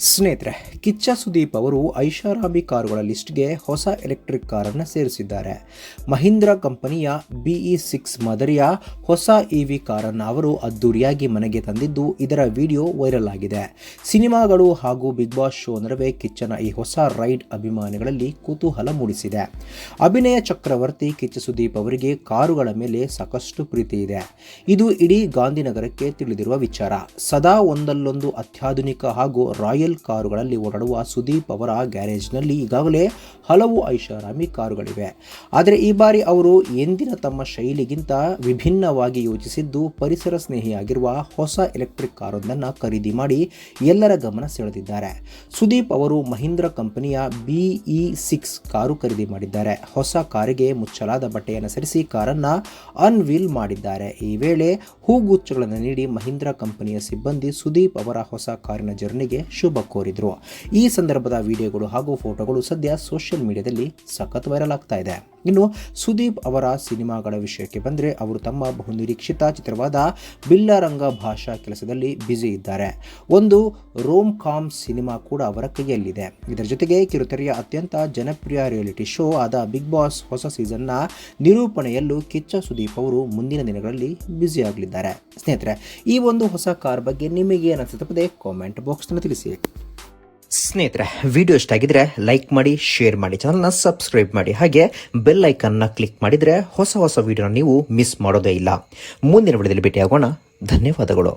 ಸ್ನೇಹಿತರೆ, ಕಿಚ್ಚ ಸುದೀಪ್ ಅವರು ಐಷಾರಾಮಿ ಕಾರುಗಳ ಲಿಸ್ಟ್ಗೆ ಹೊಸ ಎಲೆಕ್ಟ್ರಿಕ್ ಕಾರನ್ನು ಸೇರಿಸಿದ್ದಾರೆ. ಮಹೀಂದ್ರಾ ಕಂಪನಿಯ BE6 ಮಾದರಿಯ ಹೊಸ EV ಕಾರನ್ನು ಅವರು ಅದ್ದೂರಿಯಾಗಿ ಮನೆಗೆ ತಂದಿದ್ದು, ಇದರ ವಿಡಿಯೋ ವೈರಲ್ ಆಗಿದೆ. ಸಿನಿಮಾಗಳು ಹಾಗೂ ಬಿಗ್ ಬಾಸ್ ಶೋ ನಡುವೆ ಕಿಚ್ಚನ ಈ ಹೊಸ ರೈಡ್ ಅಭಿಮಾನಿಗಳಲ್ಲಿ ಕುತೂಹಲ ಮೂಡಿಸಿದೆ. ಅಭಿನಯ ಚಕ್ರವರ್ತಿ ಕಿಚ್ಚ ಸುದೀಪ್ ಅವರಿಗೆ ಕಾರುಗಳ ಮೇಲೆ ಸಾಕಷ್ಟು ಪ್ರೀತಿ ಇದೆ. ಇದು ಇಡೀ ಗಾಂಧಿನಗರಕ್ಕೆ ತಿಳಿದಿರುವ ವಿಚಾರ. ಸದಾ ಒಂದಲ್ಲೊಂದು ಅತ್ಯಾಧುನಿಕ ಹಾಗೂ ರಾಯಲ್ ಕಾರುಗಳಲ್ಲಿ ಓಡಾಡುವ ಸುದೀಪ್ ಅವರ ಗ್ಯಾರೇಜ್ನಲ್ಲಿ ಈಗಾಗಲೇ ಹಲವು ಐಷಾರಾಮಿ ಕಾರುಗಳಿವೆ. ಆದರೆ ಈ ಬಾರಿ ಅವರು ಎಂದಿನ ತಮ್ಮ ಶೈಲಿಗಿಂತ ವಿಭಿನ್ನವಾಗಿ ಯೋಚಿಸಿದ್ದು, ಪರಿಸರ ಸ್ನೇಹಿಯಾಗಿರುವ ಹೊಸ ಎಲೆಕ್ಟ್ರಿಕ್ ಕಾರೊಂದನ್ನು ಖರೀದಿ ಮಾಡಿ ಎಲ್ಲರ ಗಮನ ಸೆಳೆದಿದ್ದಾರೆ. ಸುದೀಪ್ ಅವರು ಮಹೀಂದ್ರಾ ಕಂಪನಿಯ BE6 ಕಾರು ಖರೀದಿ ಮಾಡಿದ್ದಾರೆ. ಹೊಸ ಕಾರಿಗೆ ಮುಚ್ಚಲಾದ ಬಟ್ಟೆಯನ್ನು ಸರಿಸಿ ಕಾರನ್ನು ಅನ್ವೀಲ್ ಮಾಡಿದ್ದಾರೆ. ಈ ವೇಳೆ ಹೂಗುಚ್ಛಗಳನ್ನು ನೀಡಿ ಮಹೀಂದ್ರಾ ಕಂಪನಿಯ ಸಿಬ್ಬಂದಿ ಸುದೀಪ್ ಅವರ ಹೊಸ ಕಾರಿನ ಜರ್ನಿಗೆ ಶುಭ ಕೋರಿದ್ರು. ಈ ಸಂದರ್ಭದ ವಿಡಿಯೋಗಳು ಹಾಗೂ ಫೋಟೋಗಳು ಸದ್ಯ ಸೋಷಿಯಲ್ ಮೀಡಿಯಾದಲ್ಲಿ ಸಖತ್ ವೈರಲ್ ಆಗ್ತಾ ಇದೆ. ಇನ್ನು ಸುದೀಪ್ ಅವರ ಸಿನಿಮಾಗಳ ವಿಷಯಕ್ಕೆ ಬಂದರೆ, ಅವರು ತಮ್ಮ ಬಹುನಿರೀಕ್ಷಿತ ಚಿತ್ರವಾದ ಬಿಲ್ಲರಂಗ ಭಾಷಾ ಕೆಲಸದಲ್ಲಿ ಬ್ಯುಸಿ ಇದ್ದಾರೆ. ಒಂದು ರೋಮ್ ಕಾಮ್ ಸಿನಿಮಾ ಕೂಡ ಅವರ ಕೈಯಲ್ಲಿದೆ. ಇದರ ಜೊತೆಗೆ ಕಿರುತೆರೆಯ ಅತ್ಯಂತ ಜನಪ್ರಿಯ ರಿಯಾಲಿಟಿ ಶೋ ಆದ ಬಿಗ್ ಬಾಸ್ ಹೊಸ ಸೀಸನ್ನ ನಿರೂಪಣೆಯಲ್ಲೂ ಕಿಚ್ಚ ಸುದೀಪ್ ಅವರು ಮುಂದಿನ ದಿನಗಳಲ್ಲಿ ಬ್ಯುಸಿ ಆಗಲಿದ್ದಾರೆ. ಸ್ನೇಹಿತರೆ, ಈ ಒಂದು ಹೊಸ ಕಾರ್ ಬಗ್ಗೆ ನಿಮಗೆ ಅನಿಸುತ್ತೆ ತಪ್ಪದೆ ಕಾಮೆಂಟ್ ಬಾಕ್ಸ್ನಲ್ಲಿ ತಿಳಿಸಿ. ಸ್ನೇಹಿತರೆ, ವಿಡಿಯೋ ಇಷ್ಟ ಆಗಿದ್ರೆ ಲೈಕ್ ಮಾಡಿ, ಶೇರ್ ಮಾಡಿ, ಚಾನಲ್ನ ಸಬ್ಸ್ಕ್ರೈಬ್ ಮಾಡಿ, ಹಾಗೆ ಬೆಲ್ ಐಕನ್ನ ಕ್ಲಿಕ್ ಮಾಡಿದರೆ ಹೊಸ ವಿಡಿಯೋನ ನೀವು ಮಿಸ್ ಮಾಡೋದೇ ಇಲ್ಲ. ಮುಂದಿನ ವಿಡಿಯೋದಲ್ಲಿ ಭೇಟಿಯಾಗೋಣ. ಧನ್ಯವಾದಗಳು.